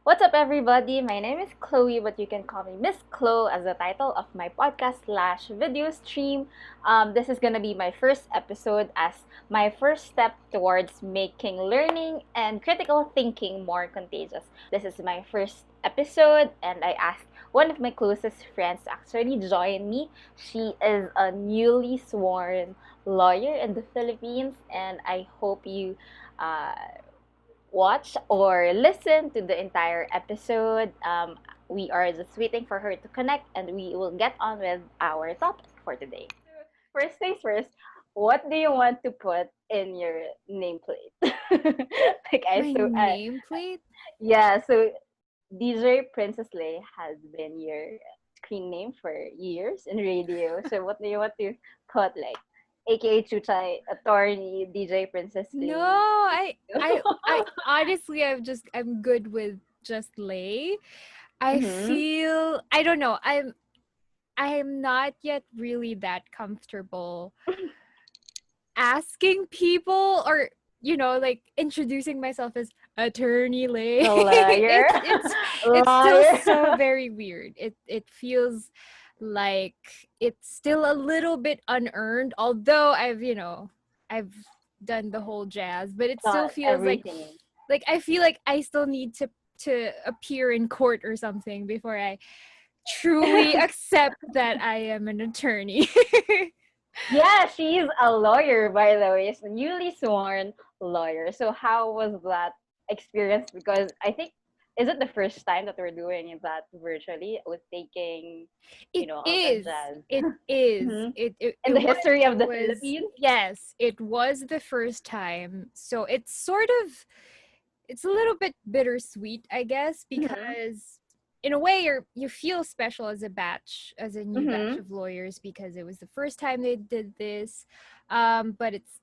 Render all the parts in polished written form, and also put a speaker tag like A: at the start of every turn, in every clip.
A: What's up, everybody? My name is Chloe, but you can call me Miss Chlo as the title of my podcast slash video stream. This is gonna be my first episode as my first step towards making learning and critical thinking more contagious. This is my first episode, and I asked one of my closest friends to actually join me. She is a newly sworn lawyer in the Philippines, and I hope you uh, watch or listen to the entire episode. We are just waiting for her to connect and we will get on with our topic for today. First things first, what do you want to put in your nameplate? like I
B: My
A: so
B: nameplate?
A: yeah, so DJ Princess Leigh has been your screen name for years in radio. So what do you want to put like aka Chuchay, attorney, DJ Princess
B: No,
A: Leigh?
B: I honestly, I'm good with just Lay. I
A: Mm-hmm.
B: feel, I don't know, I'm not yet really that comfortable asking people or like introducing myself as attorney Lay.
A: A liar.
B: It's still
A: Liar.
B: so very weird. It feels like it's still a little bit unearned, although I've done the whole jazz, but it still
A: Not
B: feels
A: everything.
B: like I feel like I still need to appear in court or something before I truly accept that I am an attorney.
A: Yeah, she's a lawyer, by the way. She's a newly sworn lawyer. So how was that experience? Because I think is it the first time that we're doing that virtually with taking,
B: It
A: all the
B: is.
A: jazz?
B: It is.
A: hmm In
B: It
A: the
B: was.
A: history of
B: It
A: the
B: was.
A: Philippines?
B: Yes, it was the first time. So it's sort of. It's a little bit bittersweet, I guess,
A: hmm
B: because in a way you feel special as as a new batch
A: hmm
B: of lawyers because it was the first time they did this. But it's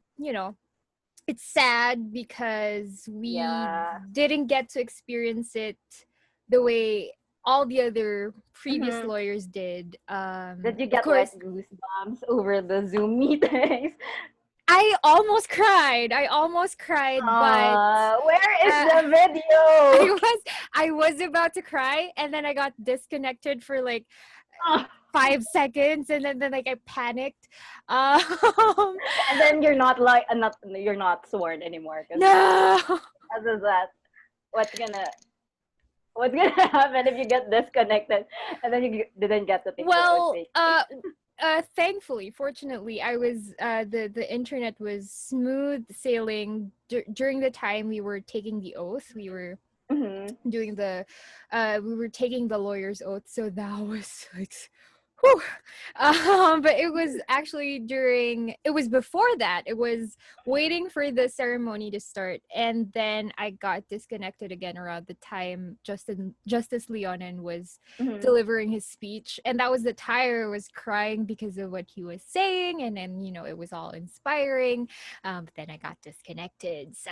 B: sad because we
A: Yeah.
B: didn't get to experience it the way all the other previous
A: hmm
B: lawyers did.
A: Did you
B: Of
A: get like
B: course,
A: goosebumps over the Zoom meetings?
B: I almost cried. I almost cried, but
A: Where is
B: uh,
A: the video?
B: I was I was about to cry, and then I got disconnected for like
A: Ah,
B: 5 seconds, and then like I panicked.
A: and then you're not like not you're not sworn anymore because
B: No.
A: as is that what's gonna what's gonna happen if you get disconnected and then you didn't get to take your own
B: Well,
A: vacation?
B: thankfully, fortunately, I was the internet was smooth sailing during the time we were taking the oath.
A: Mm-hmm.
B: Doing the we were taking the lawyer's oath, so that was like whew. But it was actually it was before that. It was waiting for the ceremony to start, and then I got disconnected again around the time Justice Leonen was
A: Mm-hmm.
B: delivering his speech, and that was the time I was crying because of what he was saying, and then it was all inspiring. But then I got disconnected, so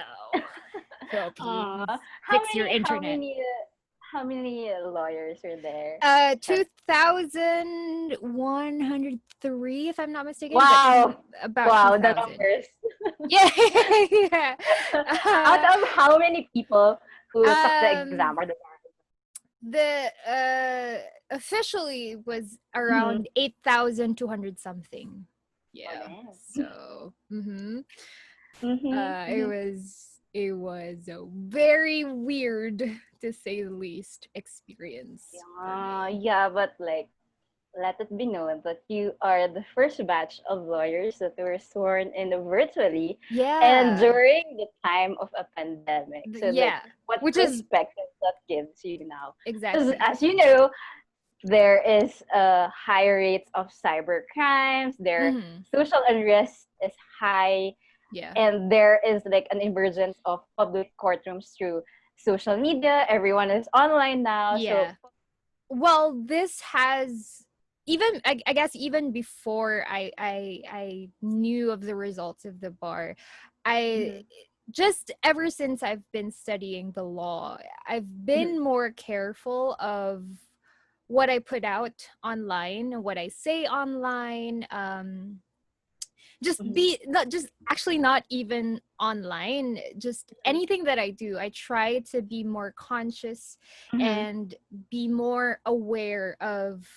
B: Philippines,
A: How
B: fix your
A: many how
B: internet.
A: many how many lawyers are there? That
B: 2,103, if I'm not mistaken, but
A: wow,
B: about
A: wow, the
B: 2,000.
A: numbers.
B: Yeah, yeah.
A: Out
B: Uh,
A: of how many people who took the exam
B: um,
A: or the
B: the officially was
A: bar?
B: around 8,200 something.
A: Oh,
B: Yeah.
A: damn.
B: So,
A: Mm-hmm,
B: it
A: mm-hmm.
B: was a very weird, to say the least, experience for
A: Yeah,
B: me.
A: yeah, but like, let it be known that you are the first batch of lawyers that were sworn in virtually and
B: Yeah.
A: during the time of a pandemic. So, like,
B: Yeah.
A: what
B: Which is
A: perspective that gives you now? Because,
B: exactly.
A: as you know, there is a high rates of cyber crimes, their
B: Mhm.
A: social unrest is high,
B: Yeah.
A: and there is like an emergence of public courtrooms through social media. Everyone is online now, so
B: Yeah. Well, this has even I guess even before I knew of the results of the bar, I
A: mhm,
B: just ever since I've been studying the law, I've
A: mhm,
B: been more careful of what I put out online, what I say online, just
A: Mhm.
B: be not just actually not even online, just anything that I do, I try to be more conscious
A: Mhm.
B: and be more aware of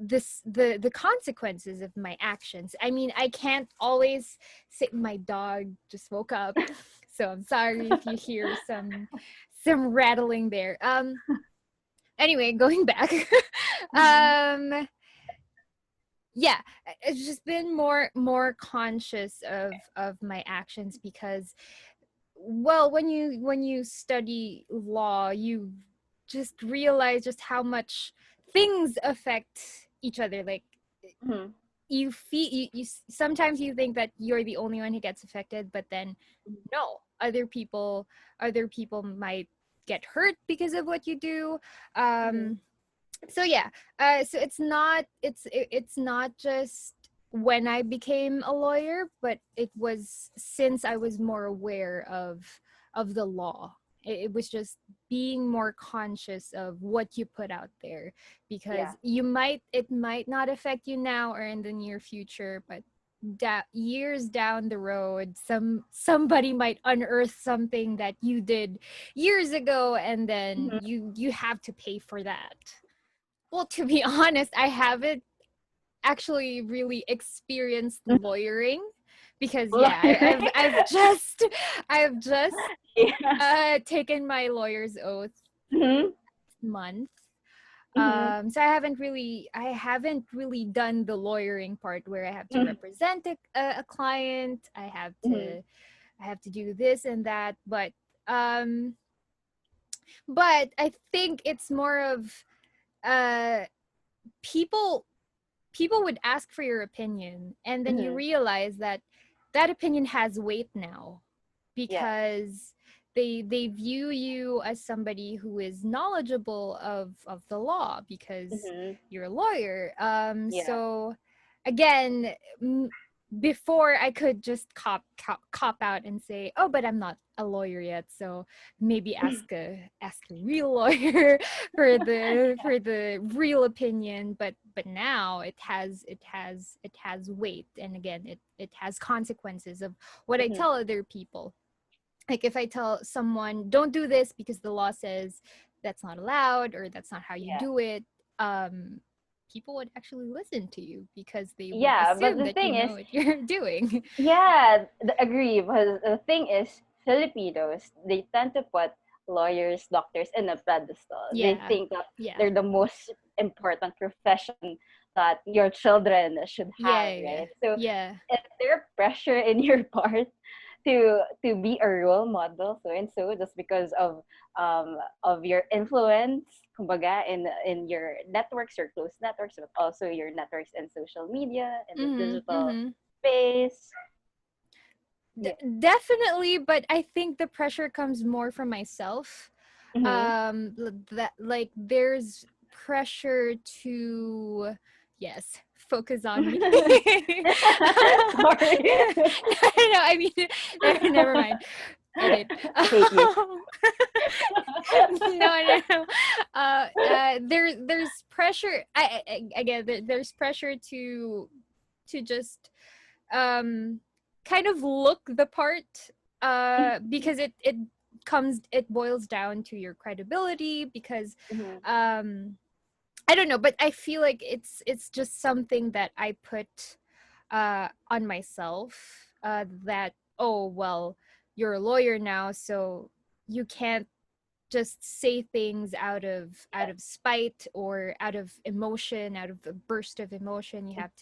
B: the consequences of my actions. I mean, I can't always sit. My dog just woke up, so I'm sorry if you hear some rattling there. Anyway, going back.
A: Mhm.
B: Yeah, it's just been more conscious of my actions, because, well, when you study law, you just realize just how much things affect each other. Like,
A: Mhm.
B: you feel sometimes you think that you're the only one who gets affected, but then no, other people might get hurt because of what you do.
A: Mhm.
B: So yeah, so it's not just when I became a lawyer, but it was since I was more aware of the law. It was just being more conscious of what you put out there,
A: Yeah.
B: because it might not affect you now or in the near future, but years down the road, somebody might unearth something that you did years ago, and then
A: Mhm.
B: you have to pay for that. Well, to be honest, I haven't actually really experienced lawyering, because yeah,
A: Lawyering.
B: I've just
A: Yeah.
B: taken my lawyer's oath
A: Mhm.
B: month.
A: Mhm.
B: So I haven't really done the lawyering part where I have to
A: Mhm.
B: represent a client.
A: Mhm.
B: I have to do this and that, um but I think it's more of uh people people would ask for your opinion, and then you
A: Mhm.
B: realize that that opinion has weight now,
A: Yeah.
B: because they view you as somebody who is knowledgeable of the law, because
A: Mhm.
B: you're a lawyer.
A: Yeah.
B: So again, before I could just cop out and say, oh, but I'm not a lawyer yet, so maybe ask a real lawyer for the real opinion. But now it has weight, and again, it has consequences of what I
A: Mhm.
B: tell other people. Like, if I tell someone, don't do this because the law says that's not allowed, or that's not how you
A: Yeah.
B: do it, um people would actually listen to you, because they would
A: Yeah, but
B: assume
A: the
B: that you
A: thing is,
B: know what you're doing.
A: yeah, agree. But the thing is, Filipinos, they tend to put lawyers, doctors in a pedestal. They
B: Yeah,
A: think that
B: yeah,
A: they're the most important profession that your children should
B: yeah,
A: have,
B: yeah,
A: right? So,
B: yeah.
A: is there pressure in your part to be a role model, so and so, just because of your influence, kumbaga, in your networks, your close networks, but also your networks in social media and the
B: Mm-hmm,
A: digital
B: mm-hmm.
A: space. Yeah.
B: Definitely, but I think the pressure comes more from myself.
A: Mm-hmm.
B: That, like, there's pressure to, yes, focus on me.
A: Sorry.
B: No, I mean, never mind. Edit.
A: I hate you.
B: No. There's pressure. Again, there's pressure to just kind of look the part, because it boils down to your credibility, because
A: Mhm.
B: um I don't know, but I feel like it's just something that I put on myself, that, oh, well, you're a lawyer now, so you can't just say things out of spite, or out of emotion, out of a burst of emotion. You have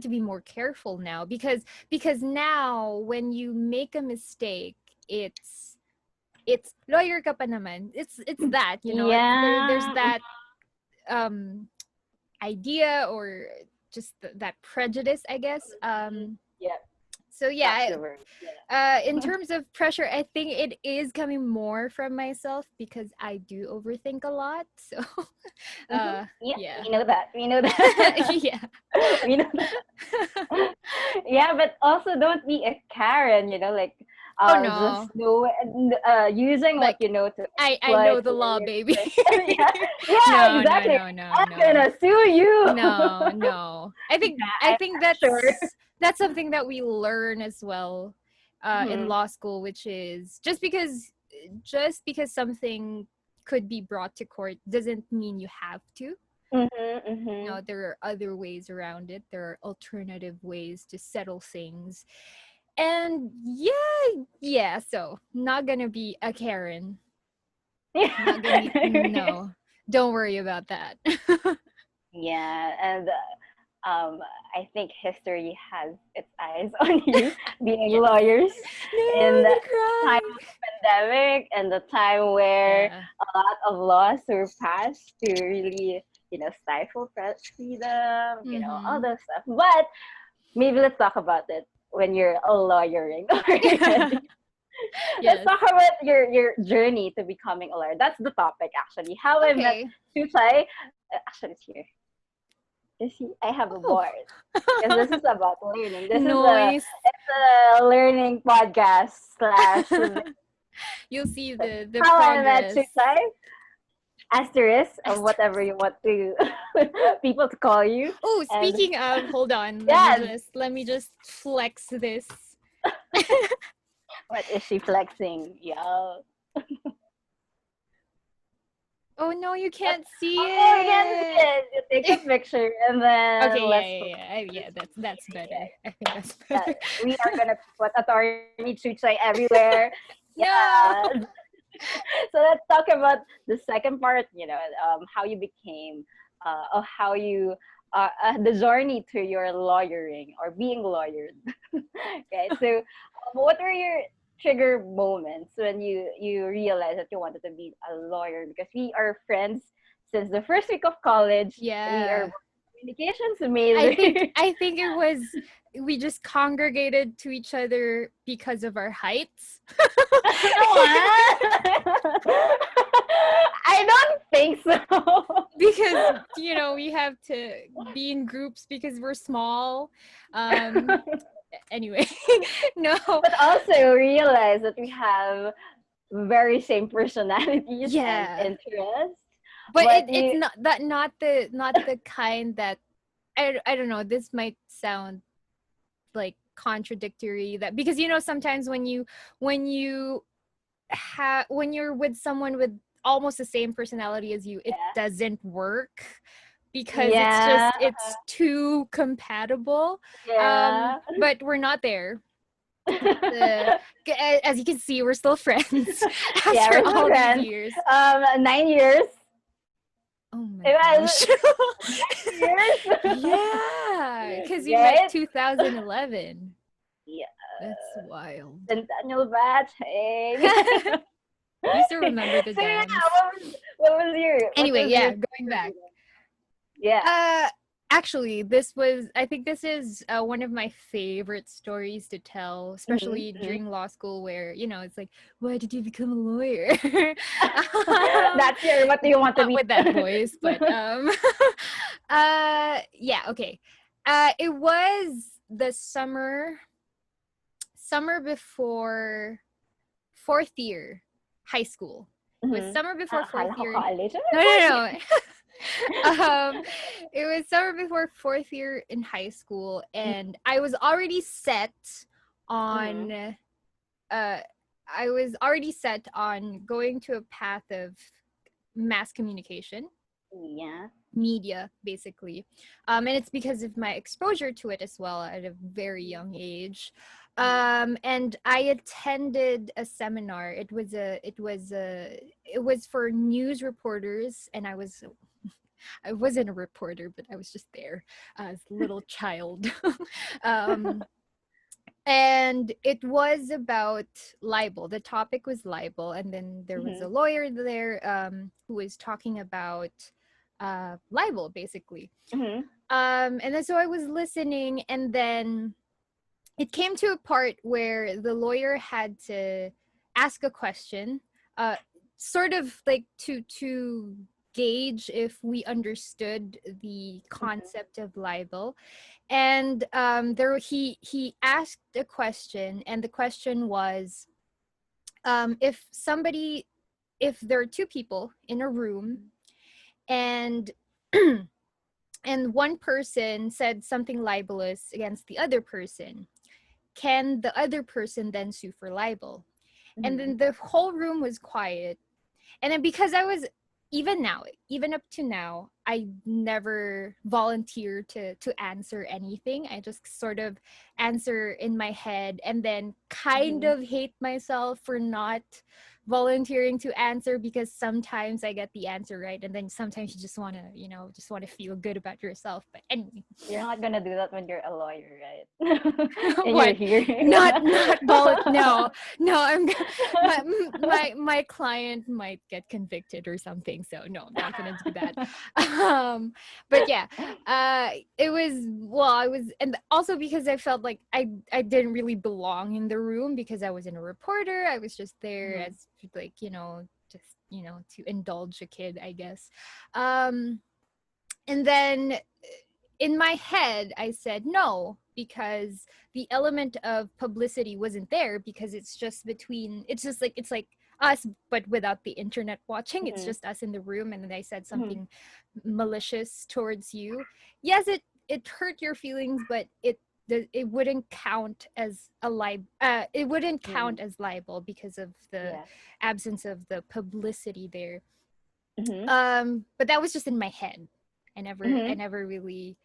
B: to be more careful now, because now when you make a mistake, it's lawyer ka pa naman. It's that, it's there's
A: Yeah.
B: that um idea, or just that prejudice, I guess.
A: Yeah,
B: So
A: that's
B: yeah,
A: the word. Yeah.
B: in terms of pressure, I think it is coming more from myself, because I do overthink a lot. So,
A: Yeah,
B: yeah,
A: we know that. We know that.
B: yeah,
A: We know that. Yeah, but also don't be a Karen, like
B: Oh
A: just
B: no.
A: know using what
B: Like
A: you know to
B: I
A: exploit
B: know the law,
A: your
B: baby.
A: yeah, yeah,
B: No, no,
A: exactly.
B: no, no,
A: I'm
B: no.
A: gonna sue you.
B: No, no. I
A: I'm
B: think
A: sure.
B: that's something that we learn as well in
A: Mm-hmm.
B: law school, which is just because something could be brought to court doesn't mean you have to.
A: Mm-hmm. Mm-hmm.
B: No, there are other ways around it. There are alternative ways to settle things. And yeah, so not gonna be a Karen. Not gonna be no. Don't worry about that.
A: Yeah, and um, I think history has its eyes on you being
B: Yes.
A: lawyers in
B: No,
A: the
B: the
A: time
B: crying.
A: of pandemic and the time where
B: Yeah.
A: a lot of laws were passed to really, stifle press freedom, all
B: Mm-hmm.
A: those stuff. But maybe let's talk about it when you're a lawyering already. Let's
B: Yes.
A: talk about your journey to becoming a lawyer. That's the topic actually. How I met
B: Okay.
A: Chuchay. Actually, it's here. You see, I have a
B: Oh.
A: board because this is about learning. This is
B: Noise.
A: a learning podcast slash
B: You'll see the
A: how I met
B: progress.
A: Chuchay. Asterisk of
B: Ast-
A: whatever you want to people to call you.
B: Oh,
A: And
B: speaking of, hold on.
A: yes,
B: Let me just flex this.
A: what is she flexing? Yo.
B: Oh no, you
A: That's,
B: can't see
A: okay, we can see
B: it.
A: it. You take a picture and then
B: Okay,
A: let's
B: yeah. That's better. I think that's
A: yeah,
B: better.
A: we are gonna put attorney Chuchay everywhere.
B: No.
A: Yeah. So let's talk about the second part. How you became, or how you, the journey to your lawyering or being lawyered. Okay. So, what were your trigger moments when you realized that you wanted to be a lawyer? Because we are friends since the first week of college. We are
B: Yeah.
A: communications major.
B: I think it was we just congregated to each other because of our heights.
A: What? I don't think so.
B: Because we have to be in groups because we're small. Anyway, no.
A: But also realize that we have very same personalities and
B: Yeah.
A: interests.
B: But
A: But
B: it's
A: you,
B: not the kind that I don't know, this might sound like contradictory, that because sometimes when you're with someone with almost the same personality as you, it doesn't work because
A: yeah,
B: it's too compatible.
A: yeah.
B: But we're not there. uh, as you can see, we're still friends
A: Yeah,
B: after
A: we're still
B: all these
A: friends.
B: years.
A: 9 years.
B: Oh my
A: It was
B: gosh.
A: 9 years.
B: Yeah, because we met
A: Right?
B: 2011.
A: Yeah.
B: That's wild.
A: Centennial batch. Hey.
B: You still remember the
A: So yeah,
B: dance.
A: what
B: Anyway,
A: was your
B: yeah, going back.
A: yeah.
B: Uh, actually, I think this is one of my favorite stories to tell, especially
A: Mm-hmm.
B: during law school, where it's like, why did you become a lawyer? um,
A: That's your what do you want to
B: not
A: be?
B: with that voice, but yeah, okay. It was the summer before fourth year high school. It was
A: Mm-hmm.
B: summer before fourth
A: Akala ko
B: year.
A: college.
B: No, no, no. It was summer before fourth year in high school, and I was already set
A: Mm-hmm.
B: on uh I was already set on going to a path of mass communication,
A: Yeah.
B: media, basically. And it's because of my exposure to it as well at a very young age. And I attended a seminar. It was for news reporters, and I wasn't a reporter, but I was just there as a little child. um, and it was about libel. The topic was libel, and then there was
A: Mm-hmm.
B: a lawyer there who was talking about libel, basically.
A: Mm-hmm.
B: And then so I was listening, and then it came to a part where the lawyer had to ask a question, uh, sort of like to gauge if we understood the concept of libel. And there he asked a question, and the question was, if there are two people in a room and and one person said something libelous against the other person, can the other person then sue for libel? And then the whole room was quiet. And then because I was, even now, even up to now, I never volunteer to answer anything. I just sort of answer in my head and then kind of hate myself for not volunteering to answer, because sometimes I get the answer right and then sometimes you just want to, just want to feel good about yourself. But anyway.
A: You're not gonna do that when you're a lawyer, right? And you're
B: What?
A: hearing.
B: No, my client might get convicted or something, so no, I'm not gonna do that. But yeah, it was, well, I was, and also because I felt like I didn't really belong in the room, because I wasn't a reporter. I was just there as like, just, to indulge a kid, I guess. And then in my head, I said no, because the element of publicity wasn't there, because it's just it's like us, but without the internet watching. It's just us in the room. And then I said something malicious towards you. Yes, it hurt your feelings, but it wouldn't count as it wouldn't count as libel because of the absence of the publicity there. But that was just in my head. I never really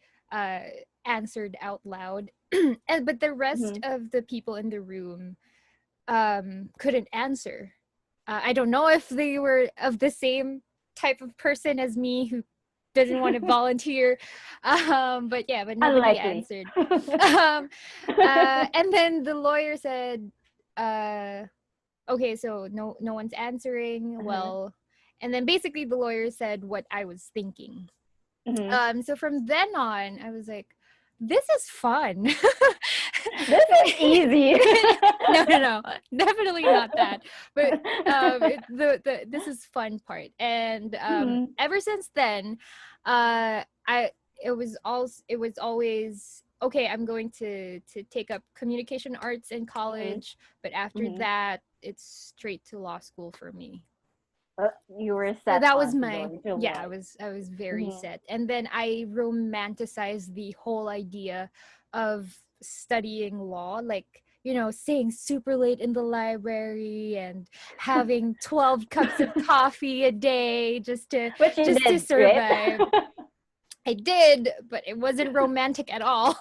B: answered out loud. But the rest of the people in the room couldn't answer. I don't know if they were of the same type of person as me, who didn't want to volunteer. But nobody answered. And then the lawyer said, okay, so no one's answering. Well, and then basically the lawyer said what I was thinking. So from then on, I was like, this is fun.
A: This is easy.
B: No, definitely not that. But the this is fun part. And ever since then, it was always okay, I'm going to take up communication arts in college, but after that, it's straight to law school for me.
A: You were
B: So
A: set.
B: that
A: on
B: was my
A: going to
B: yeah.
A: law.
B: I was very set, and then I romanticized the whole idea of studying law, like, staying super late in the library and having 12 cups of coffee a day just to
A: Which you
B: to
A: did,
B: survive.
A: right?
B: I did, but it wasn't romantic at all.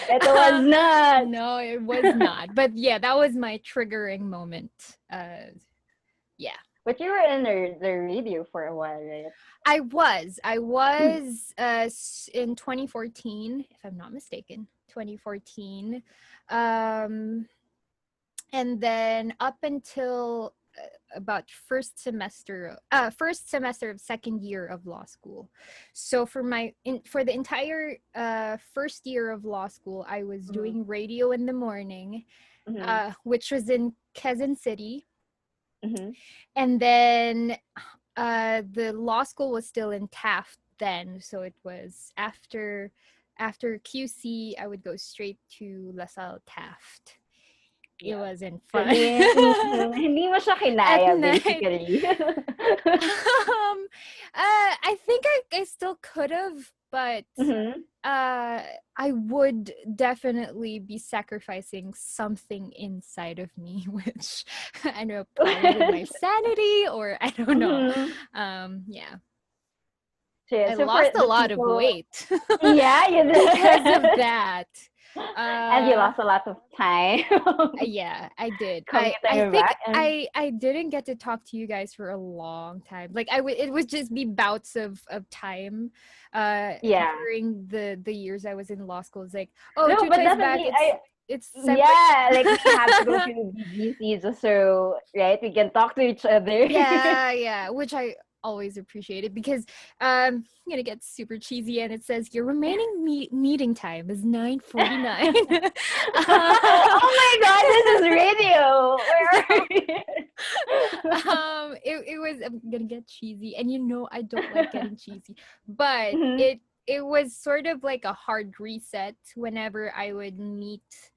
A: It was not.
B: No, it was not. But yeah, that was my triggering moment. Yeah.
A: But you were in the radio for a while, right?
B: I was in 2014, if I'm not mistaken. 2014. And then up until about first semester of second year of law school. So for the entire first year of law school, I was doing radio in the morning, which was in Quezon City. And then the law school was still in Taft then, so it was after QC, I would go straight to LaSalle Taft. It wasn't fun.
A: Hindi mo siya kinaya, basically.
B: I think I still could have, but I would definitely be sacrificing something inside of me, which I know, probably my sanity, or I don't know. Yeah. I lost a lot of weight.
A: Yeah, you did.
B: Because of that.
A: And you lost a lot of time.
B: Yeah, I did.
A: Coming
B: I think
A: back and...
B: I didn't get to talk to you guys for a long time. Like it would just be bouts of time during the years I was in law school. It's like, oh,
A: no, but
B: Chuchay's back. It's separate.
A: Yeah, like we have to go to BGC just so, right, we can talk to each other.
B: Yeah, which I always appreciated, because I'm gonna get super cheesy, and it says your remaining meeting time is 9:49.
A: Oh my god, this is radio. Where are you?
B: It was, I'm gonna get cheesy, and I don't like getting cheesy, but it was sort of like a hard reset whenever I would meet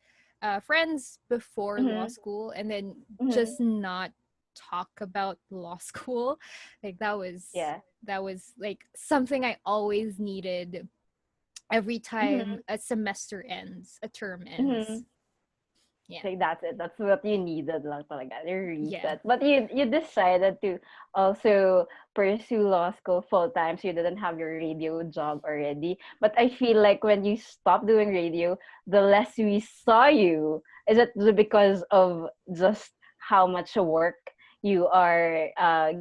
B: friends before law
A: Mm-hmm.
B: school, and then
A: Mm-hmm.
B: just not talk about law school. Like
A: Yeah.
B: that was like something I always needed every
A: Mm-hmm.
B: time a semester ends, a term
A: Mm-hmm.
B: ends. Yeah.
A: Like that's it. That's what you needed lang talaga. Your
B: Yeah.
A: reset. But you decided to also pursue law school full time, so you didn't have your radio job already. But I feel like when you stopped doing radio, the less we saw you. Is it because of just how much work you are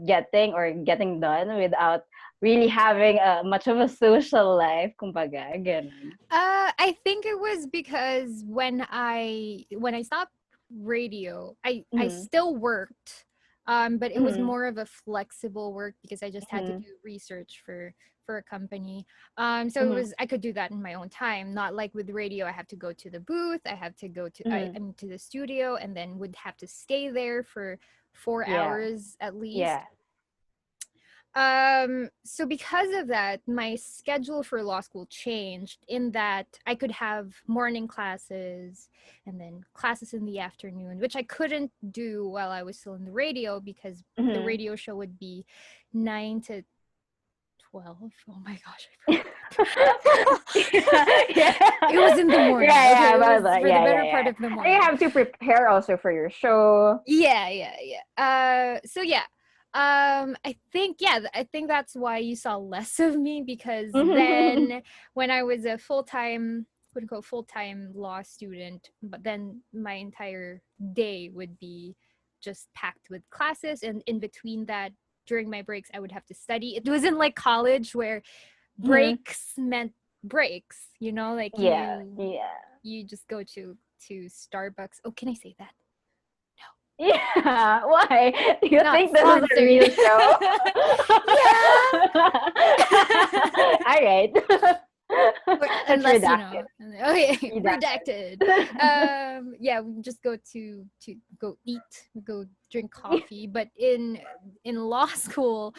A: getting or getting done without really having much of a social life, kumbaga, ganun.
B: I think it was because when I stopped radio, I
A: Mm-hmm.
B: still worked, but it was
A: Mm-hmm.
B: more of a flexible work because I just had to
A: Mm-hmm.
B: do research for a company. So it
A: Mm-hmm.
B: was I could do that in my own time, not like with radio. I have to go to the booth, I have to go to
A: Mm-hmm.
B: I mean to the studio, and then would have to stay there for 4
A: Yeah.
B: hours at least.
A: Yeah.
B: So because of that, my schedule for law school changed in that I could have morning classes and then classes in the afternoon, which I couldn't do while I was still in the radio because the
A: Mhm.
B: radio show would be 9 to 12. Oh my gosh, I forgot.
A: Yeah.
B: It was in the morning.
A: Yeah,
B: Okay,
A: yeah,
B: it
A: about
B: was
A: that.
B: for the
A: Yeah,
B: better
A: yeah,
B: part
A: yeah.
B: of the
A: And you
B: morning.
A: have to prepare also for your show.
B: Yeah. So yeah. I think that's why you saw less of me because then when I was a full-time, quote unquote, full-time law student, but then my entire day would be just packed with classes, and in between that, during my breaks, I would have to study. It wasn't like college where
A: Mhm.
B: breaks meant breaks, like
A: Yeah, yeah.
B: you just go to Starbucks. Oh, can I say that?
A: Yeah. Why? Do you
B: Not
A: think this is a
B: sponsored.
A: real show?
B: Yeah.
A: All right. Let's
B: Unless
A: redact it.
B: okay, redacted.
A: Redacted.
B: Yeah, we just go to go eat, go drink coffee. But in law school,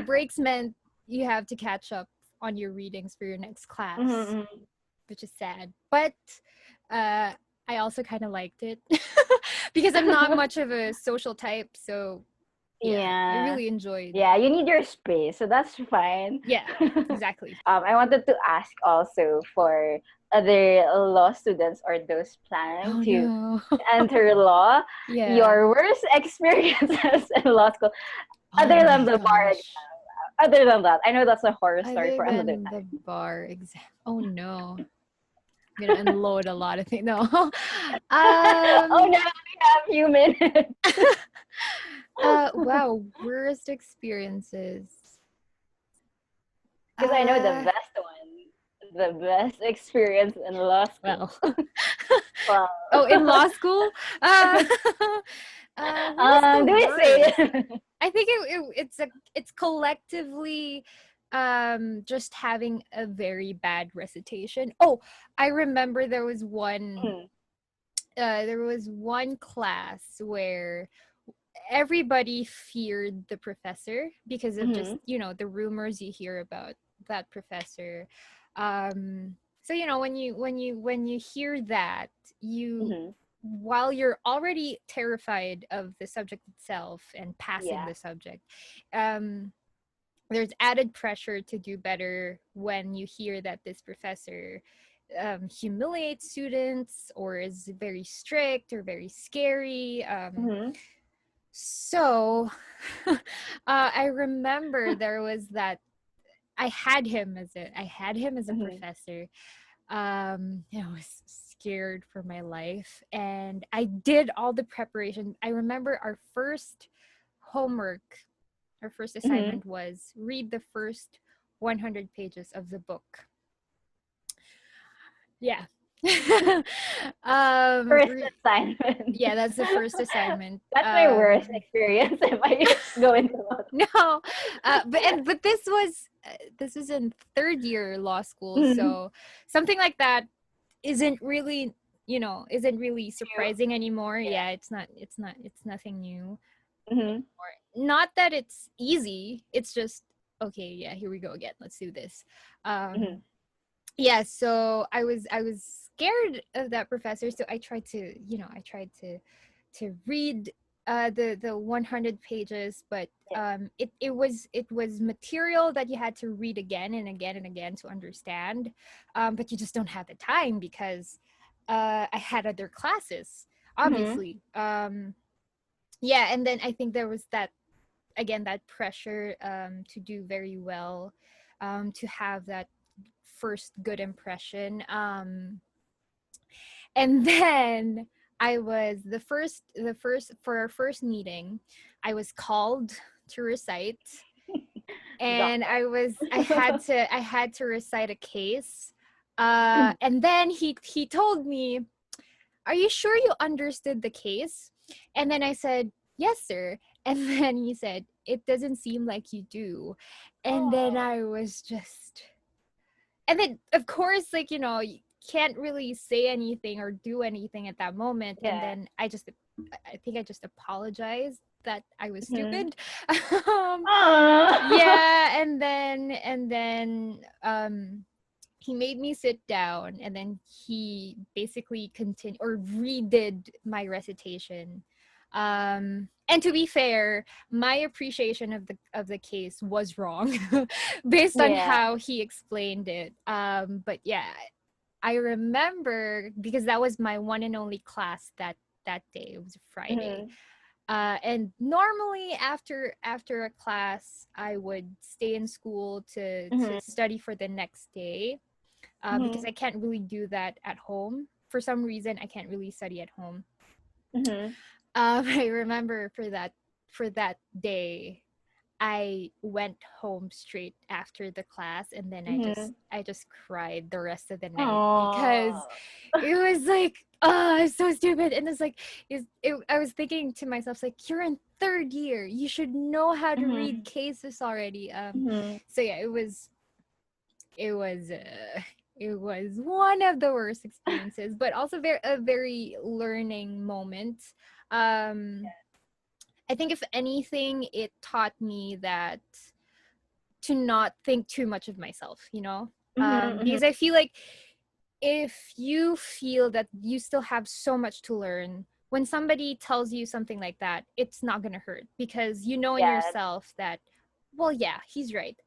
B: breaks meant you have to catch up on your readings for your next class,
A: Mhm,
B: which is sad. But uh, I also kind of liked it because I'm not
A: mhm.
B: much of a social type. So yeah, I
A: Yeah.
B: really enjoyed.
A: Yeah, you need your space, so that's fine.
B: Yeah, exactly.
A: I wanted to ask also for other law students or those planning
B: Oh
A: to
B: no.
A: enter law,
B: Yeah.
A: your worst experiences in law school,
B: Oh
A: other than
B: my
A: the bar exam.
B: gosh.
A: Other than that, I know that's a horror story
B: Other
A: for another
B: than the
A: time.
B: bar exam. Oh no. I'm gonna unload a lot of things. No.
A: Oh
B: um
A: no, we have few minutes.
B: wow, worst experiences.
A: Because I know the
B: Uh
A: best one, the best experience in law school.
B: well.
A: Well,
B: Oh, in law school? Uh what was the
A: do we say
B: worst?
A: it?
B: I think it's collectively just having a very bad recitation. Oh, I remember there was one class where everybody feared the professor because of just
A: Mm-hmm.
B: the rumors you hear about that professor. So when you hear that, you
A: Mm-hmm.
B: while you're already terrified of the subject itself and passing
A: Yeah.
B: the subject, um there's added pressure to do better when you hear that this professor humiliates students or is very strict or very scary.
A: Mm-hmm.
B: So I remember there was that I had him as a
A: Mm-hmm.
B: professor. I was scared for my life, and I did all the preparation. I remember homework our first
A: Mm-hmm.
B: assignment was read the first 100 pages of the book. Yeah.
A: First
B: Re-
A: assignment.
B: yeah, that's the first assignment.
A: That's my worst experience if I go into law.
B: No, but this was in third year law school,
A: Mm-hmm.
B: so something like that isn't really isn't really
A: You?
B: surprising anymore.
A: Yeah.
B: Yeah, it's nothing new
A: Mm-hmm.
B: anymore. Not that it's easy, it's just okay, yeah, here we go again, let's do this.
A: Mm-hmm.
B: um yeah, so I was scared of that professor, so I tried to read the 100 pages, but it was material that you had to read again and again and again to understand, but you just don't have the time because I had other classes,
A: Mm-hmm.
B: obviously. Yeah, and then I think there was that, again, that pressure to do very well, to have that first good impression, and then I was the first for our first meeting, I was called to recite, and I had to recite a case, and then he told me, "Are you sure you understood the case?" And then I said, "Yes, sir." And then he said, "It doesn't seem like you do." And then
A: Oh,
B: I was just, and then of course, like, you can't really say anything or do anything at that moment. And
A: yeah.
B: then I think I just apologized that I was
A: Mm-hmm.
B: stupid. um,
A: Oh.
B: yeah, and then he made me sit down, and then he basically continued or redid my recitation. And to be fair, my appreciation of the case was wrong based on
A: Yeah.
B: how he explained it. But yeah, I remember because that was my one and only class that day. It was a Friday.
A: Mm-hmm.
B: And normally after a class, I would stay in school to
A: Mm-hmm.
B: study for the next day, because
A: Mm-hmm.
B: I can't really do that at home. For some reason, I can't really study at home.
A: Mm-hmm.
B: I remember for that day, I went home straight after the class, and then I
A: Mm-hmm.
B: just I just cried the rest of the night because
A: Oh.
B: it was like, oh, I'm so stupid. And it's like, I was thinking to myself, like, you're in third year, you should know how to read
A: Mm-hmm.
B: cases already.
A: Mm-hmm.
B: So yeah, it was it was one of the worst experiences, but also a very learning moment. um I think if anything, it taught me that to not think too much of myself,
A: Mm-hmm.
B: because I feel like if you feel that you still have so much to learn, when somebody tells you something like that, it's not going to hurt because you know in
A: Yeah.
B: yourself that, well, yeah, he's right.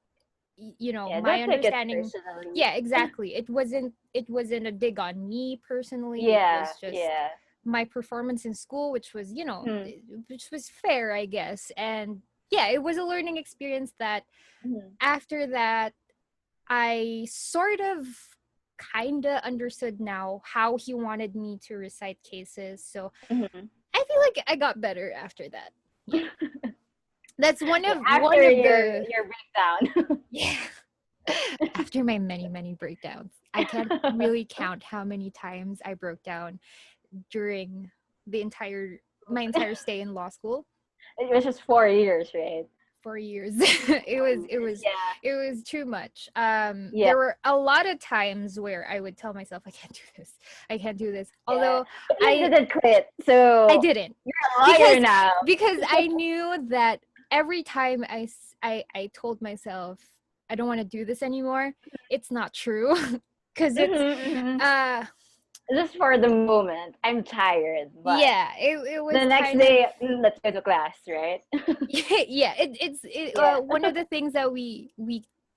A: Yeah.
B: My
A: Don't take it
B: understanding,
A: personally.
B: yeah, exactly. It wasn't a dig on me personally. It
A: Yeah.
B: was just
A: Yeah.
B: my performance in school, which was,
A: Mm-hmm.
B: which was fair, I guess. And yeah, it was a learning experience that
A: Mm-hmm.
B: after that, I sort of kind of understood now how he wanted me to recite cases. So
A: Mm-hmm.
B: I feel like I got better after that. Yeah. That's one
A: Yeah.
B: of
A: After
B: one of
A: your
B: the
A: breakdown.
B: yeah. After my many, many breakdowns, I can't really count how many times I broke down during the entire my entire stay in law school.
A: It was just 4 years, right?
B: 4 years. it was it
A: 4 years.
B: was
A: Yeah.
B: it was too much.
A: Yeah.
B: There were a lot of times where I would tell myself, I can't do this, I can't do this,
A: Yeah.
B: although
A: But you
B: i
A: didn't quit,
B: I
A: so
B: didn't,
A: you're a lawyer
B: because
A: now.
B: I knew that every time I told myself I don't want to do this anymore, it's not true. Because it's
A: Mm-hmm, mm-hmm.
B: uh
A: Just for the moment, I'm tired, but
B: yeah, it was
A: the next
B: kind of
A: day, let's go to class, right?
B: yeah,
A: Yeah.
B: one of the things that we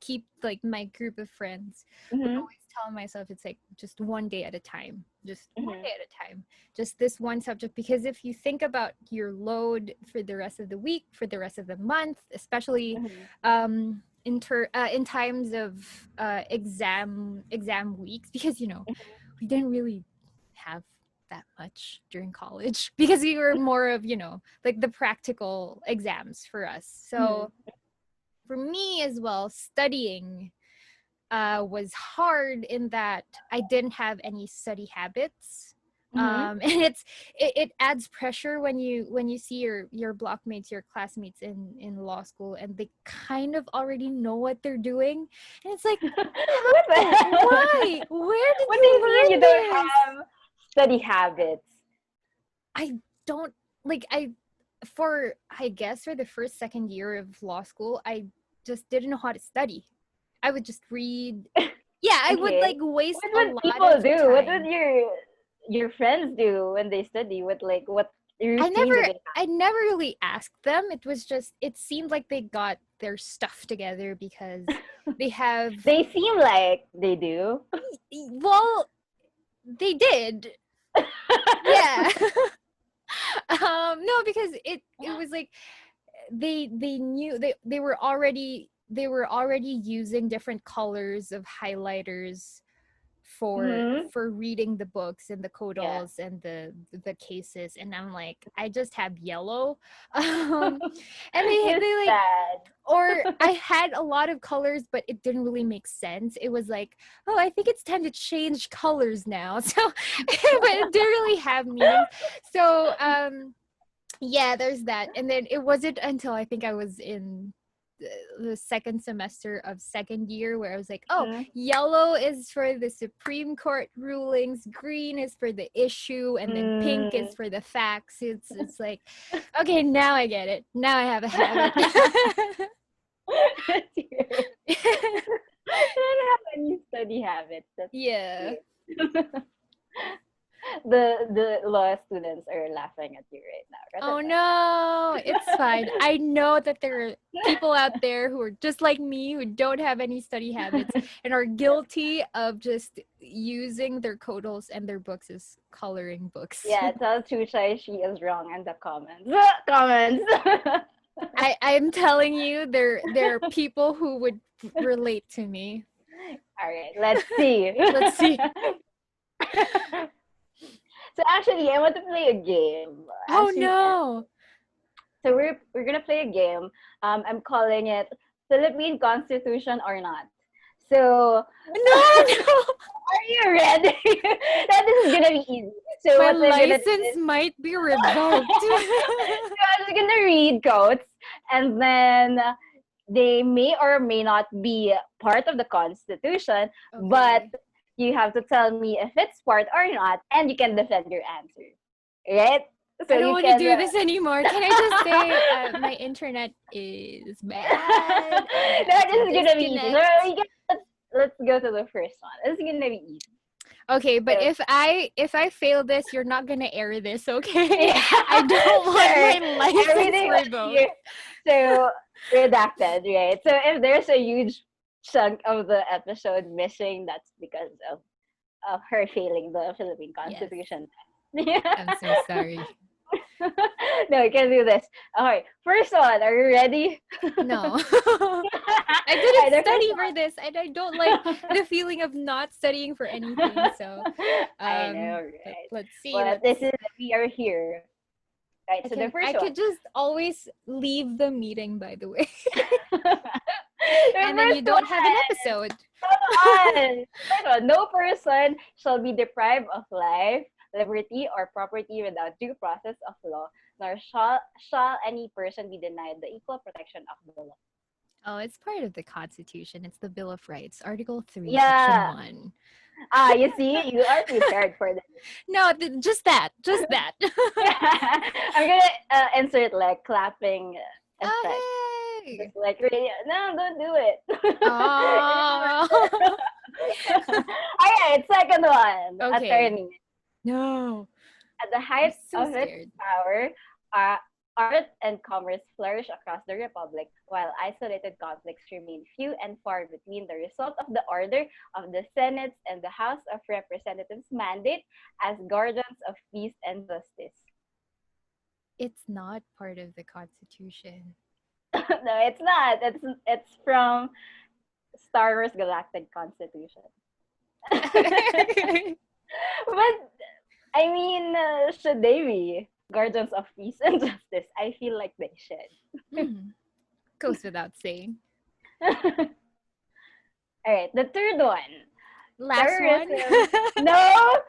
B: keep, like, my group of friends would
A: Mm-hmm.
B: always tell myself, it's like, just one day at a time, just one
A: Mm-hmm.
B: day at a time, just this one subject. Because if you think about your load for the rest of the week, for the rest of the month, especially
A: Mm-hmm.
B: in times of exam weeks, because we didn't really have that much during college because we were more of, like, the practical exams for us.
A: Mm-hmm.
B: So for me as well, studying was hard in that I didn't have any study habits.
A: Mm-hmm.
B: And it adds pressure when you see your blockmates, your classmates in law school, and they kind of already know what they're doing, and it's like,
A: What
B: how,
A: the
B: why, where did
A: What do you
B: you
A: mean you
B: learn
A: don't
B: this?
A: have study habits?
B: I don't, like, I guess for the first second year of law school, I just didn't know how to study. I would just read. Yeah, I would
A: Okay.
B: like waste
A: What
B: a
A: would
B: lot
A: people
B: of
A: do? What would
B: time.
A: your friends do when they study? What
B: I
A: routine do
B: never
A: they
B: I never really asked them. It was just it seemed like they got their stuff together because
A: have?
B: they have
A: They seem like they do.
B: well, they did. Yeah. No, because it was like they knew they were already using different colors of highlighters
A: Hmm.
B: for reading the books and the
A: Yeah.
B: codals and the cases, and I'm like, I just have yellow. And
A: You
B: they like, or
A: sad.
B: I had a lot of colors, but it didn't really make sense. It was like, oh, I think it's time to change colors now. So but it didn't really have meaning. So yeah, there's that. And then it wasn't until I think I was in the second semester of second year where I was like, oh,
A: Mm,
B: yellow is for the Supreme Court rulings, green is for the issue, and then pink is
A: mm.
B: for the facts. It's like, okay, now I get it. Now I have a habit.
A: That's weird. I don't have any study habits. That's
B: Yeah.
A: weird. The law students are laughing at you right now. But
B: Oh
A: that's
B: no, it's fine.
A: okay.
B: I know that there are people out there who are just like me who don't have any study habits and are guilty of just using their codals and their books as coloring books.
A: Yeah, tell Chuchay she is wrong in the comments. Comments.
B: I'm telling you, there are people who would relate to me.
A: All right, let's see.
B: Let's see.
A: So actually, I want to play a game. As
B: Oh
A: we can.
B: no.
A: So we're gonna play a game. I'm calling it Philippine Constitution or not. So
B: No, no.
A: are you ready? That this is gonna be easy. So
B: My
A: what we're gonna do
B: license
A: is
B: might be revoked.
A: so I'm gonna read quotes, and then they may or may not be part of the Constitution, but
B: Okay.
A: you have to tell me if it's part or not, and you can defend your answer. Right? So
B: I don't
A: you
B: want to
A: can.
B: do this anymore. Can I just say my internet is bad? I
A: No,
B: have to
A: this is gonna be easy. So
B: disconnect.
A: let's go to the first one. This is gonna be easy.
B: Okay, but
A: So
B: if I fail this, you're not gonna air this, okay?
A: yeah,
B: I don't want
A: sure.
B: my license
A: Everything was
B: revoked.
A: here. So redacted, right? So if there's a huge chunk of the episode missing, that's because of her failing the Philippine
B: Yes,
A: Constitution. Yeah.
B: I'm so sorry.
A: No, you can do this. All right, first one. Are you ready?
B: No. I
A: Alright,
B: didn't
A: the first
B: study for this, and I don't like
A: one.
B: the feeling of not studying for anything. So,
A: I know, right?
B: let's see.
A: But this
B: Let's.
A: is we are here. Right, so the
B: I
A: first one.
B: could just always leave the meeting, by the way,
A: The
B: and then you
A: first
B: don't have an
A: one.
B: episode.
A: Come on. First one. No person shall be deprived of life, liberty, or property without due process of law, nor shall any person be denied the equal protection of the law.
B: Oh, it's part of the Constitution. It's the Bill of Rights, Article 3, Section
A: Yeah.
B: 1.
A: Ah, you see, you are prepared for this.
B: No, just that. Just that.
A: I'm gonna insert like clapping effect.
B: Oh,
A: Just
B: hey.
A: like really, no, don't do it.
B: Oh.
A: All right, second one.
B: Okay.
A: Attorney.
B: No.
A: At the
B: I'm
A: height
B: so
A: of its
B: scared.
A: power, uh, art and commerce flourish across the republic, while isolated conflicts remain few and far between. The result of the order of the Senate and the House of Representatives mandate as guardians of peace and justice.
B: It's not part of the Constitution.
A: No, it's not. It's from Star Wars Galactic Constitution. But I mean, should they be guardians of peace and justice? I feel like they should.
B: Hmm. Goes without saying.
A: All right, the third one.
B: Last one.
A: Terrorism. No,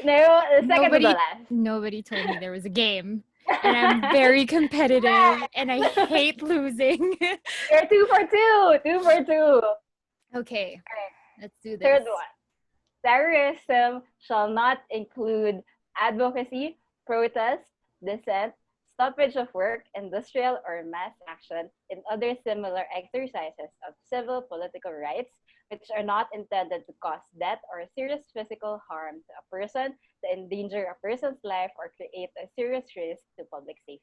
A: no, the second to the
B: nobody
A: last.
B: nobody told me there was a game. And I'm very competitive and I hate losing.
A: You're two for two. Two for two.
B: Okay, let's do this.
A: Third one. Terrorism shall not include advocacy, protest, dissent, stoppage of work, industrial or mass action, and other similar exercises of civil political rights which are not intended to cause death or serious physical harm to a person, to endanger a person's life, or create a serious risk to public safety.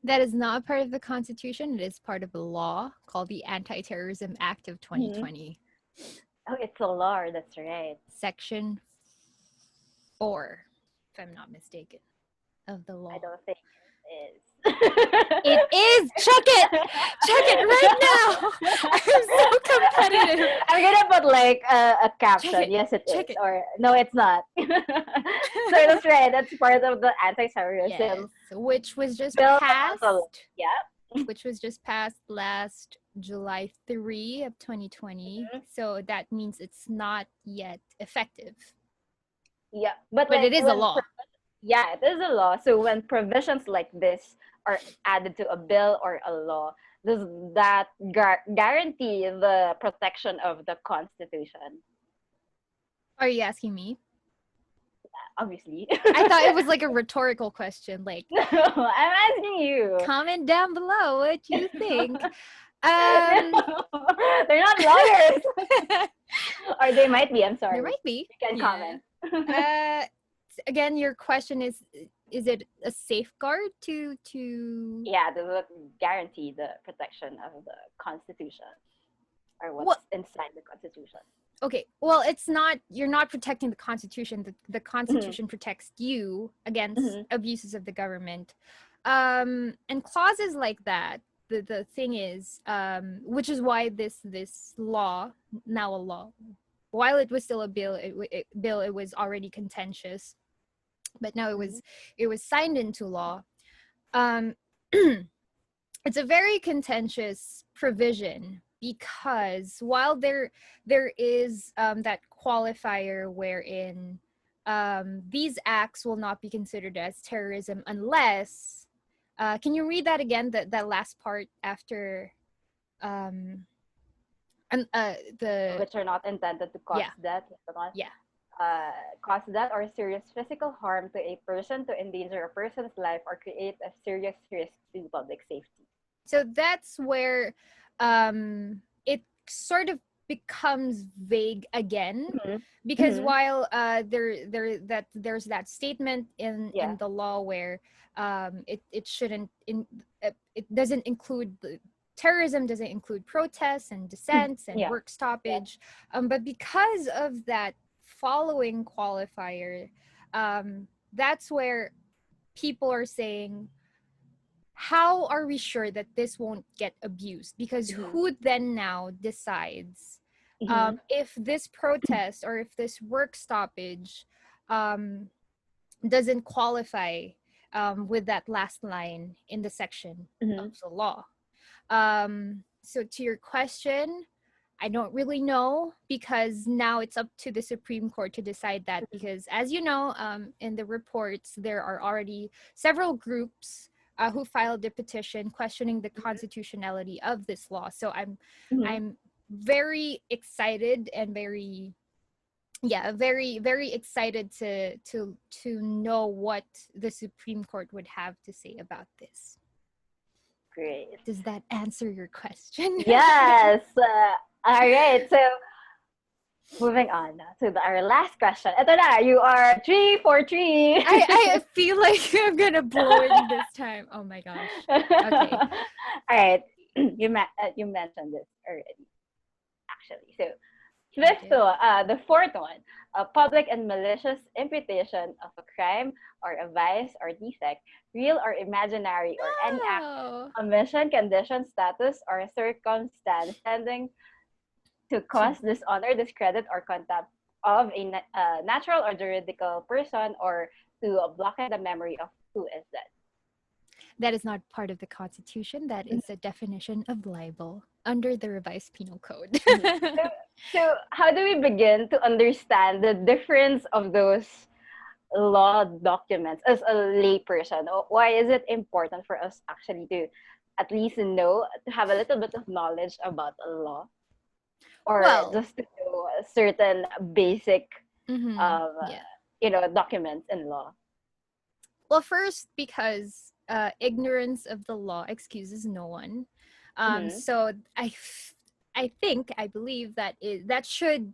B: That is not part of the Constitution. It is part of a law called the Anti-terrorism Act of
A: Mm-hmm.
B: 2020.
A: Oh, it's a law. That's right.
B: Section 4, if I'm not mistaken, of the law.
A: I don't think it is.
B: It is! Check it! Check it right now! I'm so competitive.
A: I'm gonna put like a caption.
B: Check it.
A: Yes, it
B: Check
A: is.
B: it.
A: Or no, it's not. So that's right. That's part of the anti-terrorism
B: Yes, which was just
A: bill.
B: passed.
A: Yeah.
B: Which was just passed last July 3 of 2020. So that means it's not yet effective.
A: Yeah, but
B: But
A: like
B: it is a law.
A: Yeah, it is a law. So when provisions like this are added to a bill or a law, does that guarantee the protection of the Constitution?
B: Are you asking me?
A: Obviously.
B: I thought it was like a rhetorical question. Like,
A: No, I'm asking you.
B: comment down below what you think.
A: They're not lawyers. Or they might be. I'm sorry.
B: There might be.
A: You can comment.
B: Again, your question is it a safeguard to
A: Yeah, does it guarantee the protection of the Constitution or what's inside the Constitution?
B: Okay, well, it's not, you're not protecting the Constitution. The Constitution protects you against abuses of the government. And clauses like that, the thing is, which is why this law, now a law, while it was still a bill, it was already contentious, but now it was signed into law. It's a very contentious provision because while there is that qualifier wherein these acts will not be considered as terrorism unless can you read that again, that last part after the
A: which are not intended to cause death. Cause death or serious physical harm to a person, to endanger a person's life, or create a serious risk to public safety.
B: So that's where it sort of becomes vague again, because while there's that statement in the law where it shouldn't it doesn't include terrorism, doesn't include protests and dissents and work stoppage, but because of that following qualifier, that's where people are saying, how are we sure that this won't get abused? Because who then now decides if this protest or if this work stoppage doesn't qualify with that last line in the section of the law? So to your question, I don't really know, because now it's up to the Supreme Court to decide that, because as you know, in the reports, there are already several groups who filed a petition questioning the constitutionality of this law. So I'm very excited and very excited to know what the Supreme Court would have to say about this.
A: Great.
B: Does that answer your question?
A: Yes. All right. So moving on to our last question. Ito na, you are 3 for 3.
B: I feel like I'm gonna blow it this time. Oh my gosh. Okay.
A: All right. You mentioned this already, actually. So the fourth one, a public and malicious imputation of a crime or a vice or defect, real or imaginary, or any act, omission, condition, status, or circumstance tending to cause dishonor, discredit, or contempt of a natural or juridical person, or to block the memory of who is dead.
B: That is not part of the Constitution. That is a definition of libel under the revised penal code.
A: So how do we begin to understand the difference of those law documents as a layperson? Why is it important for us actually to at least know, to have a little bit of knowledge about a law? Or just to know certain basic documents in law?
B: Well, first, because ignorance of the law excuses no one.
A: Mm-hmm.
B: So I believe that should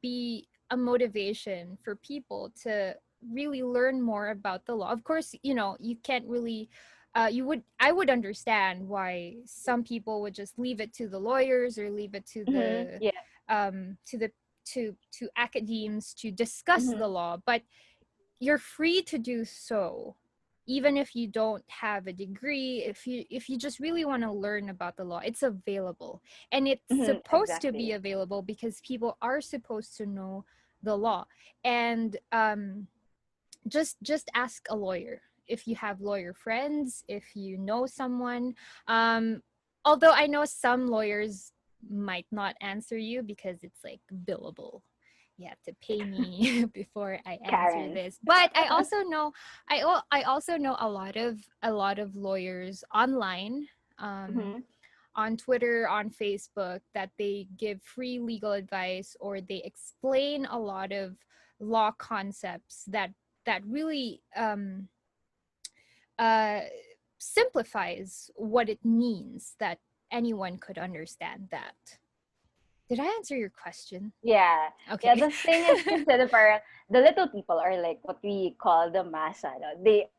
B: be a motivation for people to really learn more about the law. Of course, you can't really I would understand why some people would just leave it to the lawyers or leave it
A: Mm-hmm. Yeah.
B: to the to academes to discuss
A: Mm-hmm.
B: the law, but you're free to do so even if you don't have a degree. If you just really want to learn about the law, it's available, and it's
A: Mm-hmm.
B: supposed to be
A: Exactly.
B: available because people are supposed to know the law. And just ask a lawyer if you have lawyer friends, if you know someone. um Although I know some lawyers might not answer you because it's like billable, you have to pay me before I answer
A: Karens.
B: this. But I also know I also know a lot of lawyers online, um
A: Mm-hmm.
B: on Twitter, on Facebook, that they give free legal advice, or they explain a lot of law concepts that really uh, simplifies what it means, that anyone could understand that. Did I answer your question?
A: Yeah. Yeah,
B: Okay.
A: the thing is kasi the parang the little people are like what we call the masa. No?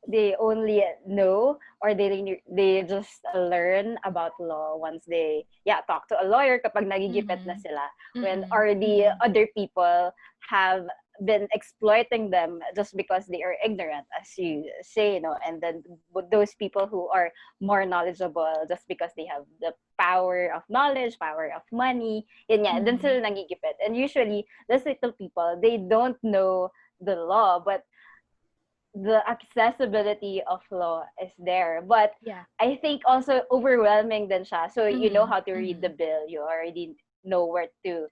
A: They only know or they just learn about law once they talk to a lawyer kapag nagigipit na
B: Mm-mm.
A: sila when
B: Mm-mm.
A: already
B: Mm-mm.
A: other people have been exploiting them just because they are ignorant, as you say, and then those people who are more knowledgeable just because they have the power of knowledge, power of money, yun nga, dun
B: Mm-hmm.
A: sila nagigipit. And usually, those little people, they don't know the law, but the accessibility of law is there. But
B: Yeah.
A: I think also overwhelming din siya. So you know
B: Mm-hmm.
A: how to read
B: Mm-hmm.
A: the bill. You already know where to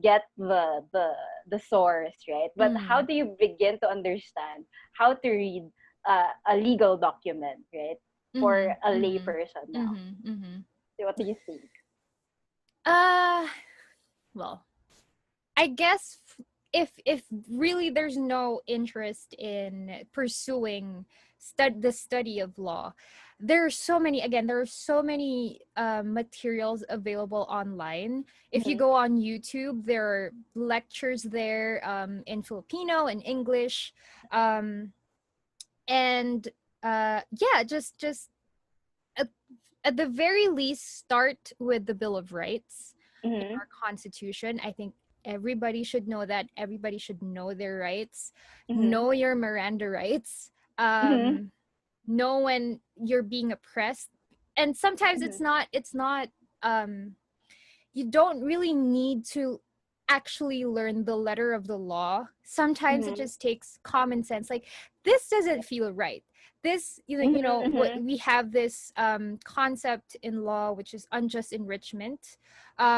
A: get the source, right? But how
B: Mm-hmm.
A: do you begin to understand how to read a legal document, right? For a
B: Mm-hmm.
A: lay
B: Mm-hmm.
A: person now.
B: Mm-hmm. Mm-hmm.
A: So what do you think?
B: Uh, well, I guess if really there's no interest in pursuing the study of law, there are so many materials available online. If you
A: Mm-hmm.
B: go on YouTube, there are lectures there, in Filipino and English, um, and yeah, just at, at the very least, start with the Bill of Rights in
A: Mm-hmm.
B: our Constitution. I think everybody should know that. Everybody should know their rights.
A: Mm-hmm.
B: Know your Miranda rights.
A: Mm-hmm.
B: Um, know when you're being oppressed. And sometimes
A: Mm-hmm.
B: it's not um you don't really need to actually learn the letter of the law. Sometimes it
A: Mm-hmm.
B: just takes common sense. Like, this doesn't feel right. This, what
A: Mm-hmm.
B: we have this concept in law, which is unjust enrichment,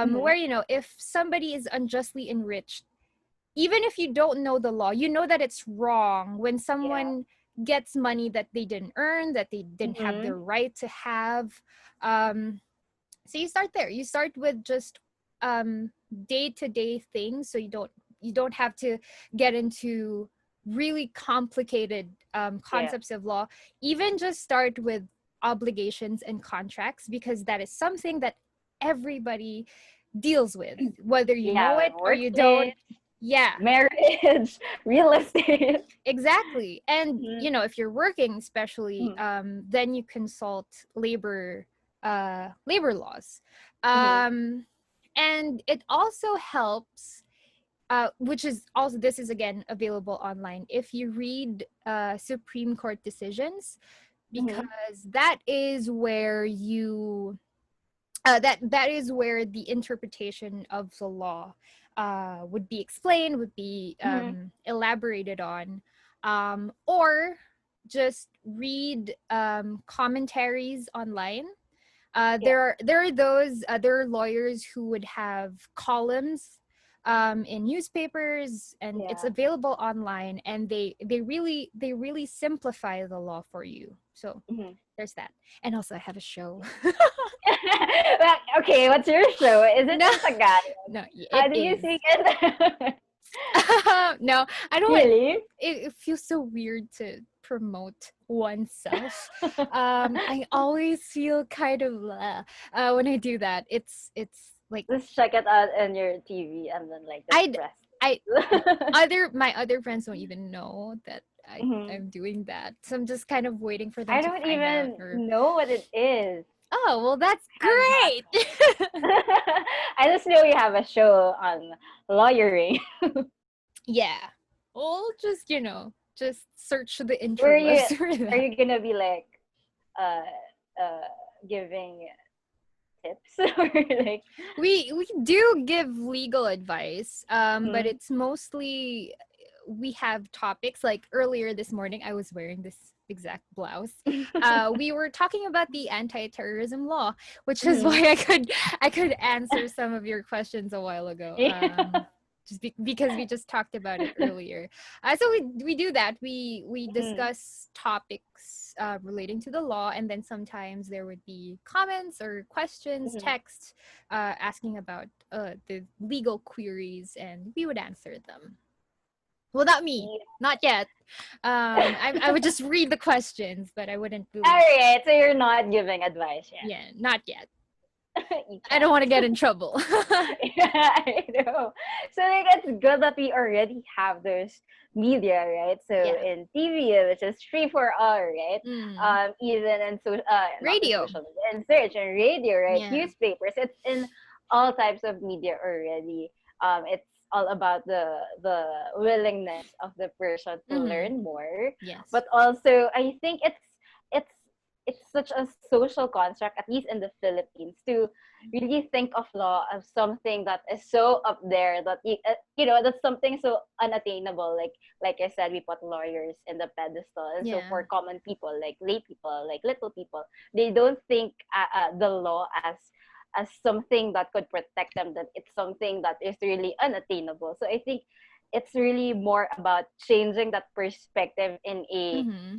A: Mm-hmm.
B: where, if somebody is unjustly enriched, even if you don't know the law, you know that it's wrong when
A: Yeah.
B: someone gets money that they didn't earn, that they didn't have
A: Mm-hmm.
B: the right to have. Um, so you start there. You start with just um day-to-day things, so you don't have to get into really complicated
A: Yeah.
B: concepts of law. Even just start with obligations and contracts, because that is something that everybody deals with, whether you know
A: Yeah.
B: it or you
A: Workplace,
B: don't. Yeah,
A: marriage, real estate.
B: exactly. And
A: Mm-hmm.
B: if you're working, especially,
A: Mm-hmm.
B: then you consult labor laws.
A: Mm-hmm.
B: And it also helps, which is also, this is again available online, if you read Supreme Court decisions,
A: Mm-hmm.
B: because that is where the interpretation of the law would be explained, would be
A: Mm-hmm.
B: elaborated on, or just read commentaries online.
A: Yeah.
B: There are lawyers who would have columns in newspapers, and it's
A: Yeah.
B: available online, and they really simplify the law for you. So
A: Mm-hmm.
B: there's that. And also, I have a show.
A: Well, okay, what's your show? Is it
B: No,
A: in Tagalog?
B: no,
A: How
B: it
A: do you
B: is.
A: sing it?
B: No, I don't.
A: Really?
B: It feels so weird to promote oneself. I always feel kind of when I do that. It's like
A: Just check it out on your TV and then like just
B: I
A: press.
B: I my other friends don't even know that
A: Mhm.
B: I'm doing that. So I'm just kind of waiting for them
A: I
B: to
A: don't
B: find out
A: even
B: or
A: know what it is.
B: oh, well that's
A: Have that.
B: great.
A: I just know you have a show on lawyering.
B: Yeah. Well, just, just search the
A: Were you
B: interwebs for
A: are
B: that.
A: you gonna be like uh uh giving tips or like
B: We do give legal advice, but
A: mm,
B: it's mostly we have topics like earlier this morning I was wearing this exact blouse. We were talking about the anti-terrorism law, which is
A: mhm.
B: why I could answer some of your questions a while ago.
A: Yeah.
B: Just because we just talked about it earlier. So we do that. We
A: Mhm.
B: discuss topics relating to the law, and then sometimes there would be comments or questions,
A: Mhm.
B: texts asking about the legal queries, and we would answer them. Well, not me, not yet. I would just read the questions, but I wouldn't
A: All
B: really.
A: right, so you're not giving advice yet.
B: Yeah, not yet.
A: You
B: I don't
A: can't.
B: want to get in trouble.
A: Yeah, I know. So like it's good that we already have those media, right? So
B: Yeah.
A: in TV, which is free for all, right?
B: Mm.
A: Even in not in
B: Radio.
A: social media, in search and radio, right?
B: Yeah.
A: Newspapers. It's in all types of media already. It's all about the willingness of the person to
B: Mm-hmm.
A: learn more,
B: Yes.
A: but also I think it's it's such a social construct, at least in the Philippines, to really think of law as something that is so up there that that's something so unattainable. Like I said, we put lawyers in the pedestal, and so
B: Yeah.
A: for common people, like lay people, like little people, they don't think the law as something that could protect them. That it's something that is really unattainable. So I think it's really more about changing that perspective in a
B: Mm-hmm.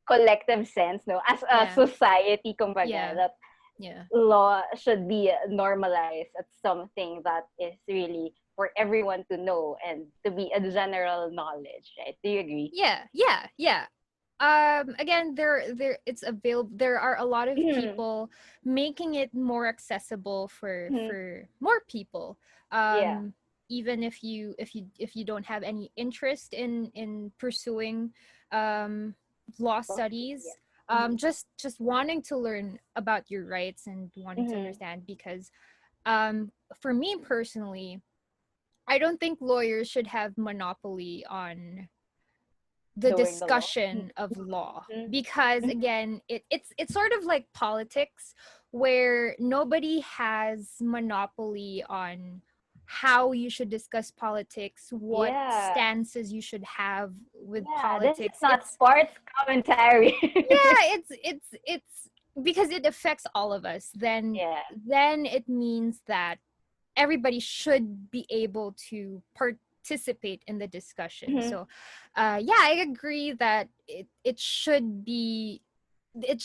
A: collective sense, no, as a
B: Yeah.
A: society, kumbaga,
B: Yeah.
A: that
B: Yeah.
A: law should be normalized as something that is really for everyone to know and to be a general knowledge, right? Do you agree?
B: Yeah. Yeah. Yeah. Again, there it's available. There are a lot of
A: Mhm.
B: people making it more accessible
A: Mhm.
B: for more people.
A: Yeah.
B: um Even if you don't have any interest in pursuing um law
A: Law school,
B: studies,
A: yeah. Mhm.
B: just wanting to learn about your rights and wanting to
A: Mhm.
B: understand, because for me personally, I don't think lawyers should have monopoly on the
A: Doing the law.
B: discussion of law,
A: Mhm.
B: because
A: Mhm.
B: again it's sort of like politics, where nobody has monopoly on how you should discuss politics, what
A: Yeah.
B: stances you should have with
A: Yeah. This is
B: politics.
A: not
B: It's
A: sports commentary.
B: yeah, it's because it affects all of us. then
A: Yeah.
B: then it means that everybody should be able to participate in the discussion.
A: Mhm.
B: So, yeah, I agree that it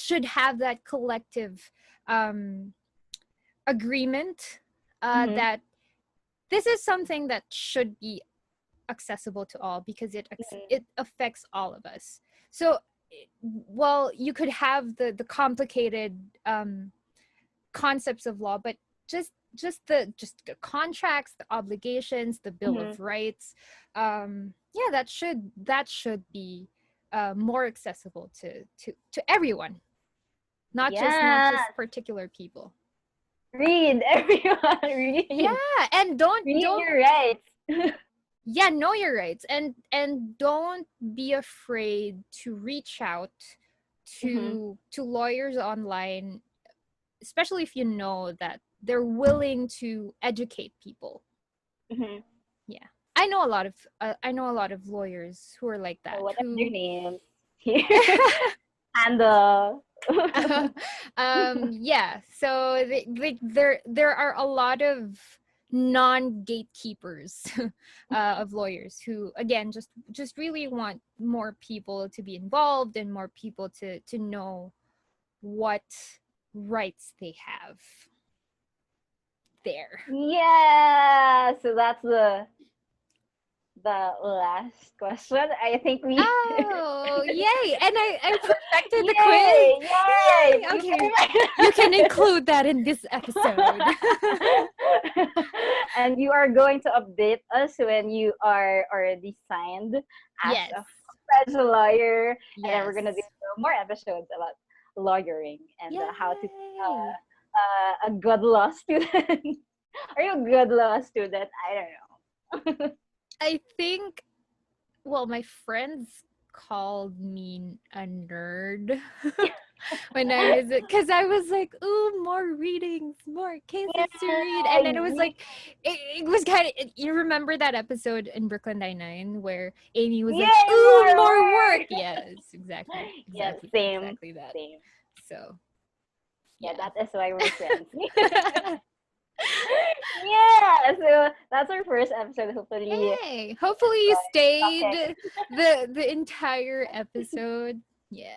B: should have that collective um, agreement
A: Mhm.
B: that this is something that should be accessible to all, because
A: Mhm.
B: it affects all of us. So, well, you could have the complicated concepts of law, but just the contracts, the obligations, the Bill
A: Mhm.
B: of Rights, yeah, that should be more accessible to everyone, not just
A: Yes.
B: particular people.
A: Read, everyone. Read.
B: Yeah, and
A: Read
B: don't
A: your rights.
B: yeah, know your rights, and don't be afraid to reach out
A: Mm-hmm.
B: to lawyers online, especially if you know that they're willing to educate people.
A: Mm-hmm.
B: Yeah, I know a lot of lawyers who are like
A: So
B: that.
A: what are their
B: Who,
A: names? Here. And the
B: yeah. So there are a lot of non gatekeepers of lawyers who, again, just really want more people to be involved and more people to know what rights they have there.
A: yeah. So that's the last question. I think we
B: Oh, yay! And I perfected the
A: Yay!
B: quiz.
A: Yay!
B: Yay! Okay, you can include that in this episode.
A: And you are going to update us when you are already signed as
B: Yes.
A: a full-fledged lawyer, and then we're
B: Yes.
A: gonna do more episodes about lawyering and how to be
B: Yay!
A: a good law student. Are you a good law student? I don't know.
B: I think, well, my friends called me a nerd when I was, because I was like, ooh, more readings, more cases to read. And then it was like, it was kind of, you remember that episode in Brooklyn Nine-Nine where Amy was like,
A: Yay,
B: ooh,
A: more
B: more
A: work!
B: work. Yes, exactly.
A: Yeah,
B: Exactly.
A: same,
B: Exactly that.
A: same.
B: So,
A: Yeah,
B: yeah.
A: that is why we're friends. Yeah, so that's our first episode. Hopefully,
B: Yay! Hopefully you
A: topic.
B: stayed the entire episode. Yeah.